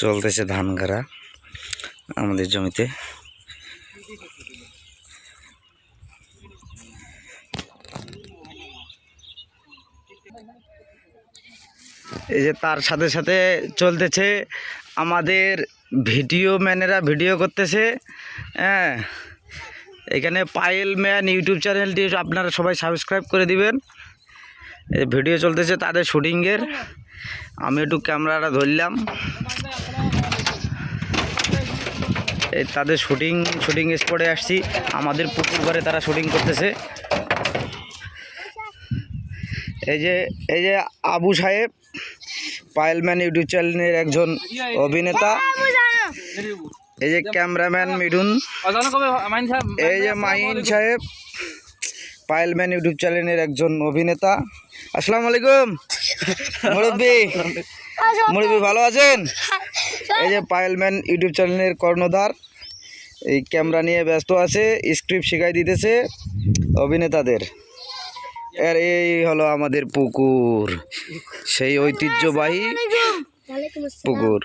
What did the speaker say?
চলতেছে ধান গাড়া আমাদের জমিতে। এই যে তার সাথে সাথে চলতেছে আমাদের ভিডিও ম্যানেরা ভিডিও করতেছে। হ্যাঁ, এখানে পায়েল ম্যান ইউটিউব চ্যানেলটি আপনারা সবাই সাবস্ক্রাইব করে দিবেন। এই ভিডিও চলতেছে তাদের শুটিংয়ের, আমি একটু ক্যামেরাটা ধরলাম। এই তাদের শুটিং স্পটে আসছি, আমাদের পুকুর ঘরে তারা শুটিং করতেছে। এই যে আবু সাহেব পায়েল ম্যান ইউটিউব চ্যানেলের একজন অভিনেতা। এই যে ক্যামেরাম্যান মিঠুন। এই যে মাহিন সাহেব পায়েল ম্যান ইউটিউব চ্যানেলের একজন অভিনেতা। আসসালামু আলাইকুম মুরব্বি, ভালো আছেন? এই যে পায়েল ম্যান ইউটিউব চ্যানেলের কর্ণধার এই ক্যামেরা নিয়ে ব্যস্ত আছে, স্ক্রিপ্ট শিখাই দিতেছে অভিনেতাদের। আর এই হলো আমাদের পুকুর, সেই ঐতিহ্যবাহী পুকুর।